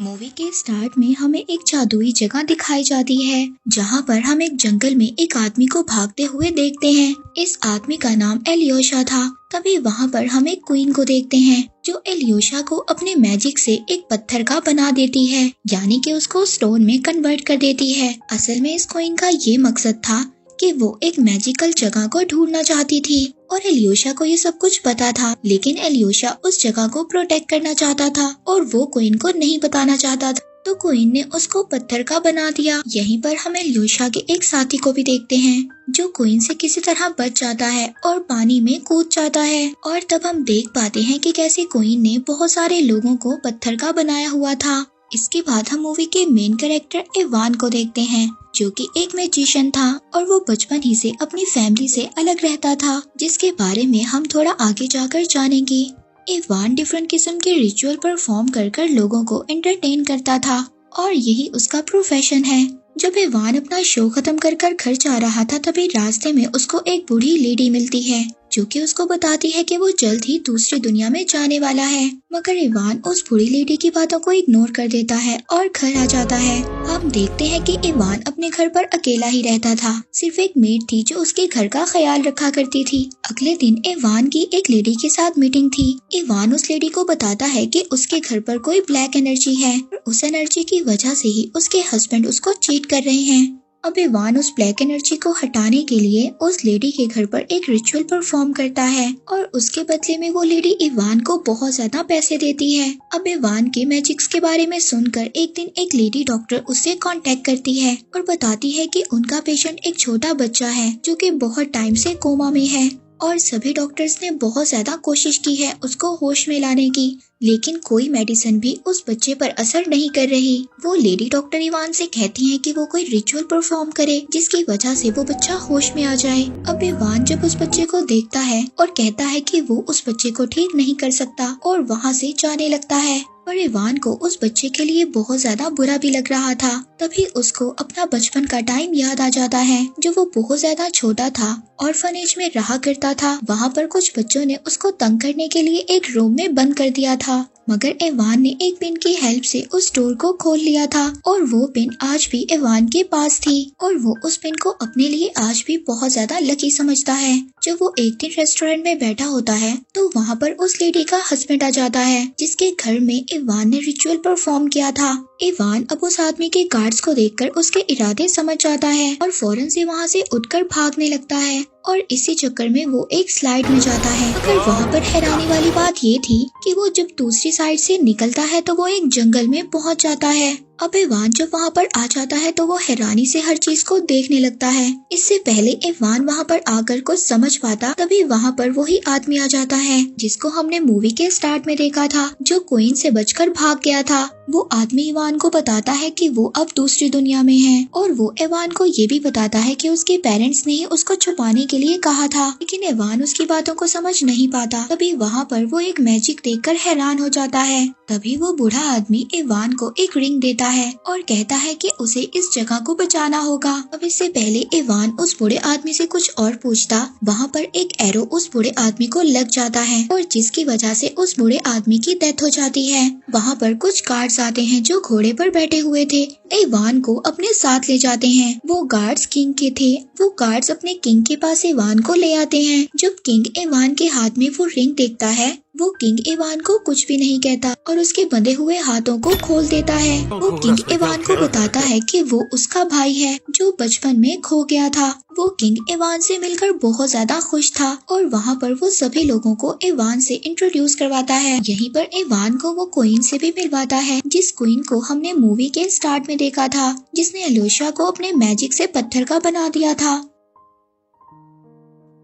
Movie के start में हमें एक जादुई जगह दिखाई जाती है जहाँ पर हम एक जंगल में एक आदमी को भागते हुए देखते हैं। इस आदमी का नाम एलियोशा था। तभी वहाँ पर हम एक क्वीन को देखते हैं जो एलियोशा को अपने मैजिक से एक पत्थर का बना देती है, यानी कि उसको स्टोन में कन्वर्ट कर देती है। असल में इस क्वीन का ये मकसद था कि वो एक मैजिकल जगह को ढूंढना चाहती थी और एलियोशा को ये सब कुछ पता था, लेकिन एलियोशा उस जगह को प्रोटेक्ट करना चाहता था और वो क्वीन को नहीं बताना चाहता था, तो क्वीन ने उसको पत्थर का बना दिया। यहीं पर हम एलियोशा के एक साथी को भी देखते हैं जो क्वीन से किसी तरह बच जाता है और पानी में कूद जाता है, और तब हम देख पाते हैं कि कैसे क्वीन ने बहुत सारे लोगों को पत्थर का बनाया हुआ था। इसके बाद हम मूवी के मेन कैरेक्टर इवान को देखते हैं जो कि एक मैजिशियन था और वो बचपन ही से अपनी फैमिली से अलग रहता था, जिसके बारे में हम थोड़ा आगे जाकर जानेंगे। इवान डिफरेंट किस्म के रिचुअल परफॉर्म कर लोगों को एंटरटेन करता था और यही उसका प्रोफेशन है। जब इवान अपना शो खत्म कर घर जा रहा था, तभी रास्ते में उसको एक बूढ़ी लेडी मिलती है जो कि उसको बताती है कि वो जल्द ही दूसरी दुनिया में जाने वाला है, मगर इवान उस बूढ़ी लेडी की बातों को इग्नोर कर देता है और घर आ जाता है। हम देखते हैं कि इवान अपने घर पर अकेला ही रहता था, सिर्फ एक मेड थी जो उसके घर का ख्याल रखा करती थी। अगले दिन इवान की एक लेडी के साथ मीटिंग थी। इवान उस लेडी को बताता है कि उसके घर पर कोई ब्लैक एनर्जी है और उस एनर्जी की वजह से ही उसके हस्बैंड उसको चीट कर रहे हैं। अब इवान उस ब्लैक एनर्जी को हटाने के लिए उस लेडी के घर पर एक रिचुअल परफॉर्म करता है और उसके बदले में वो लेडी इवान को बहुत ज्यादा पैसे देती है। अब इवान के मैजिक्स के बारे में सुनकर एक दिन एक लेडी डॉक्टर उससे कांटेक्ट करती है और बताती है कि उनका पेशेंट एक छोटा बच्चा है जो कि बहुत टाइम से कोमा में है और सभी डॉक्टर्स ने बहुत ज्यादा कोशिश की है उसको होश में लाने की, लेकिन कोई मेडिसिन भी उस बच्चे पर असर नहीं कर रही। वो लेडी डॉक्टर इवान से कहती है कि वो कोई रिचुअल परफॉर्म करे जिसकी वजह से वो बच्चा होश में आ जाए। अब इवान जब उस बच्चे को देखता है और कहता है कि वो उस बच्चे को ठीक नहीं कर सकता और वहाँ से जाने लगता है, पर इवान को उस बच्चे के लिए बहुत ज्यादा बुरा भी लग रहा था। तभी उसको अपना बचपन का टाइम याद आ जाता है जो वो बहुत ज्यादा छोटा था, ऑर्फनेज में रहा करता था। वहाँ पर कुछ बच्चों ने उसको तंग करने के लिए एक रूम में बंद कर दिया था, मगर इवान ने एक पिन की हेल्प से उस डोर को खोल लिया था और वो पिन आज भी इवान के पास थी और वो उस पिन को अपने लिए आज भी बहुत ज्यादा लकी समझता है। जब वो एक दिन रेस्टोरेंट में बैठा होता है तो वहाँ पर उस लेडी का हस्बैंड आ जाता है जिसके घर में इवान ने रिचुअल परफॉर्म किया था। इवान अब उस आदमी के गार्ड्स को देखकर उसके इरादे समझ जाता है और फौरन से वहाँ से उठकर भागने लगता है और इसी चक्कर में वो एक स्लाइड में जाता है। मगर वहाँ पर हैरानी वाली बात ये थी कि वो जब दूसरी साइड से निकलता है तो वो एक जंगल में पहुँच जाता है। अब इवान जब वहाँ पर आ जाता है तो वो हैरानी से हर चीज को देखने लगता है। इससे पहले इवान वहाँ पर आकर कुछ समझ पाता, तभी वहाँ पर वही आदमी आ जाता है जिसको हमने मूवी के स्टार्ट में देखा था, जो क्वीन से बचकर भाग गया था। वो आदमी इवान को बताता है कि वो अब दूसरी दुनिया में है और वो इवान को ये भी बताता है कि उसके पेरेंट्स ने ही उसको छुपाने के लिए कहा था, लेकिन इवान उसकी बातों को समझ नहीं पाता। तभी वहाँ पर वो एक मैजिक देखकर हैरान हो जाता है। तभी वो बूढ़ा आदमी इवान को एक रिंग देता है और कहता है कि उसे इस जगह को बचाना होगा। अब इससे पहले इवान उस बूढ़े आदमी से कुछ और पूछता, वहाँ पर एक एरो उस बूढ़े आदमी को लग जाता है और जिसकी वजह से उस बूढ़े आदमी की डेथ हो जाती है। वहाँ पर कुछ गार्ड्स आते हैं जो घोड़े पर बैठे हुए थे, इवान को अपने साथ ले जाते हैं। वो गार्ड्स किंग के थे। वो गार्ड्स अपने किंग के पास इवान को ले आते हैं। जब किंग इवान के हाथ में वो रिंग देखता है, वो किंग इवान को कुछ भी नहीं कहता और उसके बंधे हुए हाथों को खोल देता है। वो किंग इवान को बताता है कि वो उसका भाई है जो बचपन में खो गया था। वो किंग इवान से मिलकर बहुत ज्यादा खुश था और वहाँ पर वो सभी लोगों को इवान से इंट्रोड्यूस करवाता है। यहीं पर इवान को वो क्वीन से भी मिलवाता है, जिस क्वीन को हमने मूवी के स्टार्ट में देखा था, जिसने एलियोशा को अपने मैजिक से पत्थर का बना दिया था।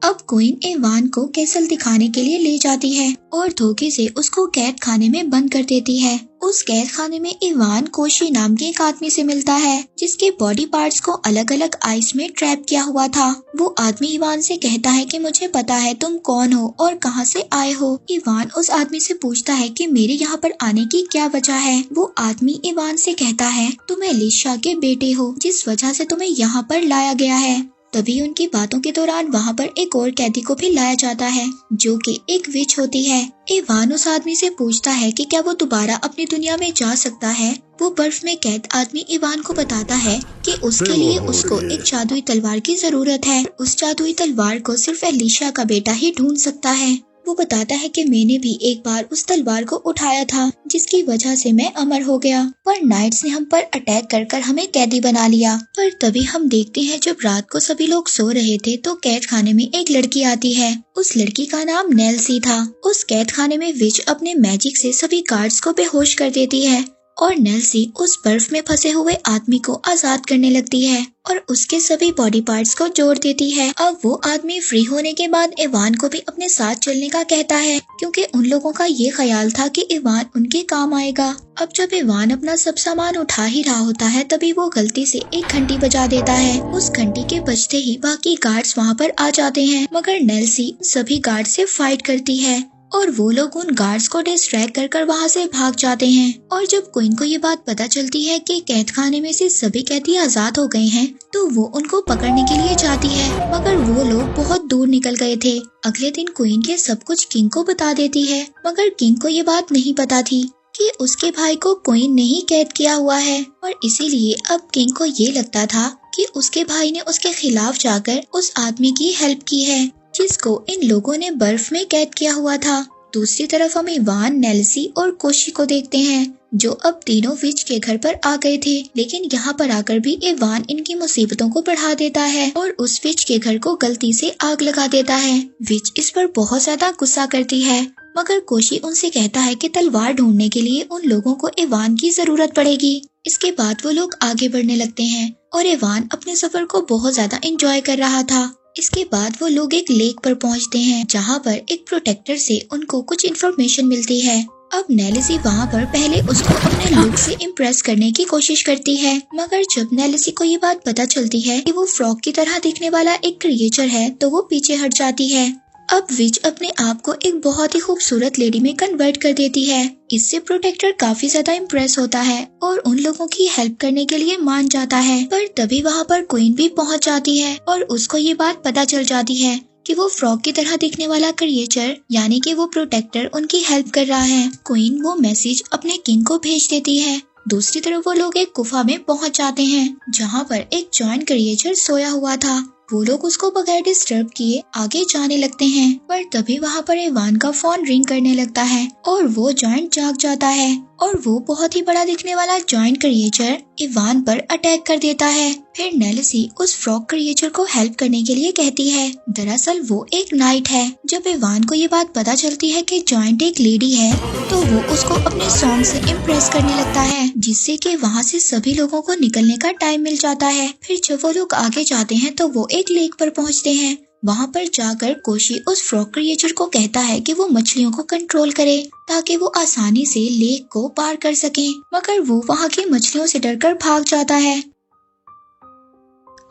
अब क्वीन इवान को कैसल दिखाने के लिए ले जाती है और धोखे से उसको कैद खाने में बंद कर देती है। उस कैद खाने में इवान कोशी नाम के एक आदमी से मिलता है जिसके बॉडी पार्ट्स को अलग अलग आइस में ट्रैप किया हुआ था। वो आदमी इवान से कहता है कि मुझे पता है तुम कौन हो और कहाँ से आए हो। इवान उस आदमी से पूछता है कि मेरे यहाँ पर आने की क्या वजह है। वो आदमी इवान से कहता है तुम एलिशा के बेटे हो जिस वजह से तुम्हें यहाँ पर लाया गया है। तभी उनकी बातों के दौरान वहाँ पर एक और कैदी को भी लाया जाता है जो कि एक विच होती है। इवान उस आदमी से पूछता है कि क्या वो दोबारा अपनी दुनिया में जा सकता है। वो बर्फ में कैद आदमी इवान को बताता है कि उसके लिए उसको एक जादुई तलवार की जरूरत है। उस जादुई तलवार को सिर्फ एलिशा का बेटा ही ढूंढ सकता है। वो बताता है कि मैंने भी एक बार उस तलवार को उठाया था जिसकी वजह से मैं अमर हो गया, पर नाइट्स ने हम पर अटैक कर हमें कैदी बना लिया। पर तभी हम देखते हैं जब रात को सभी लोग सो रहे थे तो कैद खाने में एक लड़की आती है। उस लड़की का नाम नेल्सी था। उस कैद खाने में विच अपने मैजिक से सभी गार्ड्स को बेहोश कर देती है और नेल्सी उस बर्फ में फंसे हुए आदमी को आजाद करने लगती है और उसके सभी बॉडी पार्ट्स को जोड़ देती है। अब वो आदमी फ्री होने के बाद इवान को भी अपने साथ चलने का कहता है क्योंकि उन लोगों का ये ख्याल था कि इवान उनके काम आएगा। अब जब इवान अपना सब सामान उठा ही रहा होता है तभी वो गलती से एक घंटी बजा देता है। उस घंटी के बजते ही बाकी गार्ड्स वहाँ पर आ जाते हैं, मगर नेल्सी सभी गार्ड से फाइट करती है और वो लोग उन गार्ड्स को डिस्ट्रैक्ट कर वहाँ से भाग जाते हैं। और जब क्वीन को ये बात पता चलती है कि कैद खाने में से सभी कैदी आजाद हो गए हैं तो वो उनको पकड़ने के लिए जाती है, मगर वो लोग बहुत दूर निकल गए थे। अगले दिन क्वीन ये सब कुछ किंग को बता देती है, मगर किंग को ये बात नहीं पता थी कि उसके भाई को क्वीन ने ही कैद किया हुआ है और इसीलिए अब किंग को ये लगता था कि उसके भाई ने उसके खिलाफ जाकर उस आदमी की हेल्प की है जिसको इन लोगों ने बर्फ में कैद किया हुआ था। दूसरी तरफ हम इवान, नेल्सी और कोशी को देखते हैं जो अब तीनों विच के घर पर आ गए थे, लेकिन यहाँ पर आकर भी इवान इनकी मुसीबतों को बढ़ा देता है और उस विच के घर को गलती से आग लगा देता है। विच इस पर बहुत ज्यादा गुस्सा करती है, मगर कोशी उनसे कहता है कि तलवार ढूंढने के लिए उन लोगों को इवान की जरूरत पड़ेगी। इसके बाद वो लोग आगे बढ़ने लगते हैं और इवान अपने सफर को बहुत ज्यादा एंजॉय कर रहा था। इसके बाद वो लोग एक लेक पर पहुंचते हैं जहां पर एक प्रोटेक्टर से उनको कुछ इन्फॉर्मेशन मिलती है। अब नेल्सी वहां पर पहले उसको अपने लुक से इम्प्रेस करने की कोशिश करती है, मगर जब नेल्सी को ये बात पता चलती है कि वो फ्रॉग की तरह दिखने वाला एक क्रिएचर है तो वो पीछे हट जाती है। अब विच अपने आप को एक बहुत ही खूबसूरत लेडी में कन्वर्ट कर देती है। इससे प्रोटेक्टर काफी ज्यादा इम्प्रेस होता है और उन लोगों की हेल्प करने के लिए मान जाता है। पर तभी वहाँ पर क्वीन भी पहुँच जाती है और उसको ये बात पता चल जाती है कि वो फ्रॉग की तरह दिखने वाला क्रिएचर यानी कि वो प्रोटेक्टर उनकी हेल्प कर रहा है। क्वीन वो मैसेज अपने किंग को भेज देती है। दूसरी तरफ वो लोग एक गुफा में पहुंच जाते हैं जहां पर एक जॉइंट क्रिएचर सोया हुआ था। वो लोग उसको बगैर डिस्टर्ब किए आगे जाने लगते हैं, पर तभी वहाँ पर इवान का फोन रिंग करने लगता है और वो जॉइंट जाग जाता है और वो बहुत ही बड़ा दिखने वाला जॉइंट क्रिएचर इवान पर अटैक कर देता है। फिर नेल्सी उस फ्रॉग क्रिएचर को हेल्प करने के लिए कहती है। दरअसल वो एक नाइट है। जब इवान को ये बात पता चलती है कि जॉइंट एक लेडी है तो वो उसको अपने सॉन्ग से इम्प्रेस करने लगता है, जिससे कि वहाँ से सभी लोगों को निकलने का टाइम मिल जाता है। फिर जब वो लोग आगे जाते हैं तो वो एक लेक पर पहुँचते हैं। वहाँ पर जाकर कोशी उस फ्रॉग क्रिएचर को कहता है कि वो मछलियों को कंट्रोल करे ताकि वो आसानी से लेक को पार कर सके, मगर वो वहाँ की मछलियों से डरकर भाग जाता है।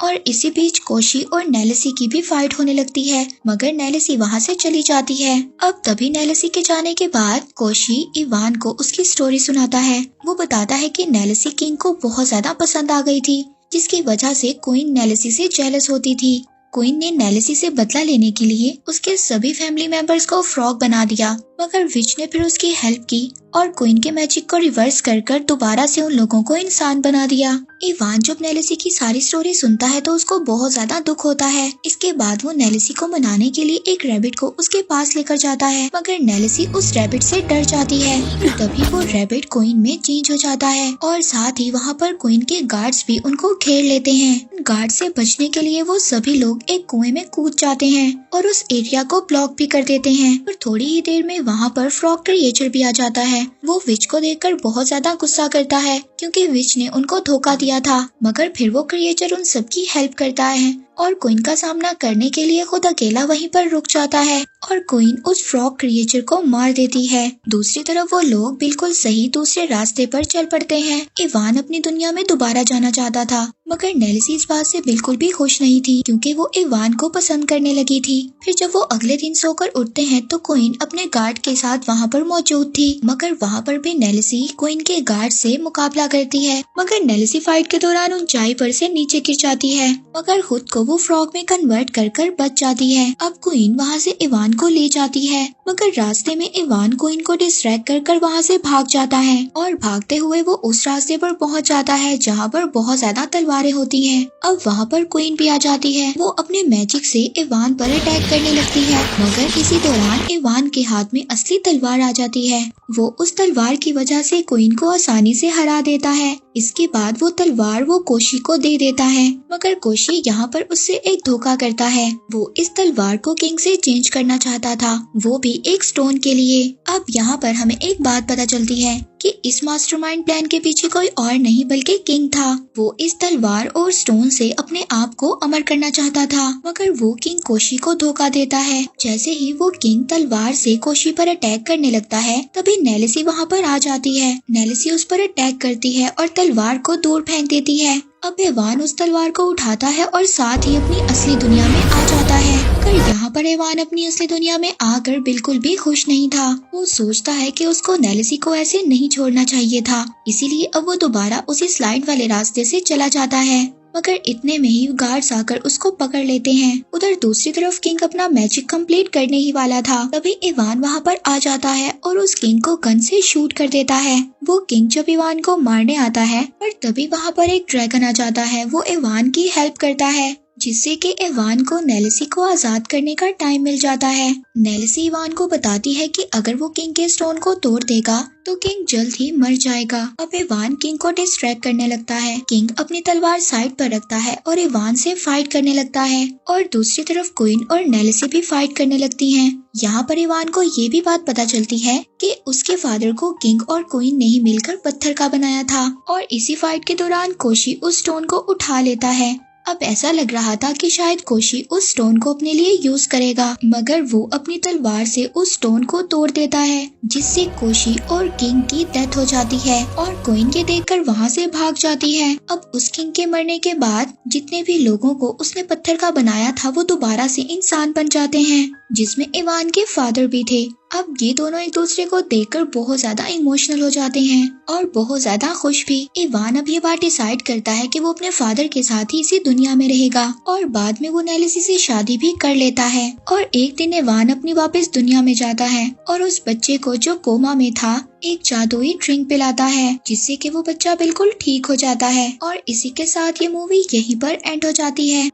और इसी बीच कोशी और नेल्सी की भी फाइट होने लगती है, मगर नेल्सी वहाँ से चली जाती है। अब तभी नेल्सी के जाने के बाद कोशी इवान को उसकी स्टोरी सुनाता है। वो बताता है कि नेल्सी किंग को बहुत ज्यादा पसंद आ गई थी, जिसकी वजह से क्वीन नेल्सी से जेलस होती थी। क्वीन ने नेल्सी से बदला लेने के लिए उसके सभी फैमिली मेंबर्स को फ्रॉग बना दिया, मगर विच ने फिर उसकी हेल्प की और क्वीन के मैजिक को रिवर्स कर दोबारा से उन लोगों को इंसान बना दिया। इवान जब नेल्सी की सारी स्टोरी सुनता है तो उसको बहुत ज्यादा दुख होता है। इसके बाद वो नेल्सी को मनाने के लिए एक रैबिट को उसके पास लेकर जाता है, मगर नेल्सी उस रैबिट से डर जाती है। तभी वो रैबिट क्वीन में चेंज हो जाता है और साथ ही वहाँ पर क्वीन के गार्ड्स भी उनको घेर लेते हैं। गार्ड से बचने के लिए वो सभी लोग एक कुएं में कूद जाते हैं और उस एरिया को ब्लॉक भी कर देते हैं। और थोड़ी ही देर में वहाँ पर फ्रॉग क्रिएचर भी आ जाता है। वो विच को देखकर बहुत ज्यादा गुस्सा करता है क्योंकि विच ने उनको धोखा दिया था, मगर फिर वो क्रिएचर उन सबकी हेल्प करता है और क्वीन का सामना करने के लिए खुद अकेला वहीं पर रुक जाता है और क्वीन उस फ्रॉग क्रिएचर को मार देती है। दूसरी तरफ वो लोग बिल्कुल सही दूसरे रास्ते पर चल पड़ते हैं। इवान अपनी दुनिया में दोबारा जाना चाहता था, मगर नेल्सी इस बात से बिल्कुल भी खुश नहीं थी क्योंकि वो इवान को पसंद करने लगी थी। फिर जब वो अगले दिन सोकर उठते हैं तो क्वीन अपने गार्ड के साथ वहाँ पर मौजूद थी, मगर वहाँ पर भी नेल्सी क्वीन के गार्ड से मुकाबला करती है, मगर नेल्सी फाइट के दौरान ऊंचाई पर से नीचे गिर जाती है, मगर खुद को वो फ्रॉग में कन्वर्ट कर बच जाती है। अब क्वीन वहाँ से इवान को ले जाती है, मगर रास्ते में इवान क्वीन को डिस्ट्रैक्ट कर वहाँ से भाग जाता है और भागते हुए वो उस रास्ते पर पहुँच जाता है जहाँ पर बहुत ज्यादा तलवारें होती हैं। अब वहाँ पर क्वीन भी आ जाती है। वो अपने मैजिक से इवान पर अटैक करने लगती है, मगर इसी दौरान इवान के हाथ में असली तलवार आ जाती है। वो उस तलवार की वजह से क्वीन को आसानी से हरा देता है। इसके बाद वो तलवार वो कोशी को दे देता है, मगर कोशी यहाँ पर उससे एक धोखा करता है। वो इस तलवार को किंग से चेंज करना चाहता था, वो भी एक स्टोन के लिए। अब यहाँ पर हमें एक बात पता चलती है कि इस मास्टरमाइंड प्लान के पीछे कोई और नहीं बल्कि किंग था। वो इस तलवार और स्टोन से अपने आप को अमर करना चाहता था, मगर वो किंग कोशी को धोखा देता है। जैसे ही वो किंग तलवार से कोशी पर अटैक करने लगता है, तभी नेलिसी वहाँ पर आ जाती है। नेलिसी उस पर अटैक करती है और तलवार को दूर फेंक देती है। अब इवान उस तलवार को उठाता है और साथ ही अपनी असली दुनिया में आ जाता है। पर यहाँ पर इवान अपनी असली दुनिया में आकर बिल्कुल भी खुश नहीं था। वो सोचता है कि उसको नेलिसी को ऐसे नहीं छोड़ना चाहिए था, इसीलिए अब वो दोबारा उसी स्लाइड वाले रास्ते से चला जाता है। मगर इतने में ही गार्ड्स आकर उसको पकड़ लेते हैं। उधर दूसरी तरफ किंग अपना मैजिक कंप्लीट करने ही वाला था, तभी इवान वहाँ पर आ जाता है और उस किंग को गन से शूट कर देता है। वो किंग जब इवान को मारने आता है, पर तभी वहाँ पर एक ड्रैगन आ जाता है। वो इवान की हेल्प करता है, जिससे कि इवान को नेलिसी को आजाद करने का टाइम मिल जाता है। नेलिसी इवान को बताती है कि अगर वो किंग के स्टोन को तोड़ देगा तो किंग जल्द ही मर जाएगा। अब इवान किंग को डिस्ट्रैक्ट करने लगता है। किंग अपनी तलवार साइड पर रखता है और इवान से फाइट करने लगता है, और दूसरी तरफ क्वीन और नेलिसी भी फाइट करने लगती हैं। यहाँ पर इवान को ये भी बात पता चलती है कि उसके फादर को किंग और क्वीन ने ही मिलकर पत्थर का बनाया था, और इसी फाइट के दौरान कोशी उस स्टोन को उठा लेता है। अब ऐसा लग रहा था कि शायद कोशी उस स्टोन को अपने लिए यूज करेगा, मगर वो अपनी तलवार से उस स्टोन को तोड़ देता है, जिससे कोशी और किंग की डेथ हो जाती है और क्वीन के देखकर वहाँ से भाग जाती है। अब उस किंग के मरने के बाद जितने भी लोगों को उसने पत्थर का बनाया था वो दोबारा से इंसान बन जाते हैं, जिसमें इवान के फादर भी थे। अब ये दोनों एक दूसरे को देखकर बहुत ज्यादा इमोशनल हो जाते हैं और बहुत ज्यादा खुश भी। इवान अब ये बात डिसाइड करता है कि वो अपने फादर के साथ ही इसी दुनिया में रहेगा, और बाद में वो नेलिसी से शादी भी कर लेता है। और एक दिन इवान अपनी वापस दुनिया में जाता है और उस बच्चे को जो कोमा में था एक जादुई ड्रिंक पिलाता है, जिससे कि वो बच्चा बिल्कुल ठीक हो जाता है। और इसी के साथ ये मूवी यहीं पर एंड हो जाती है।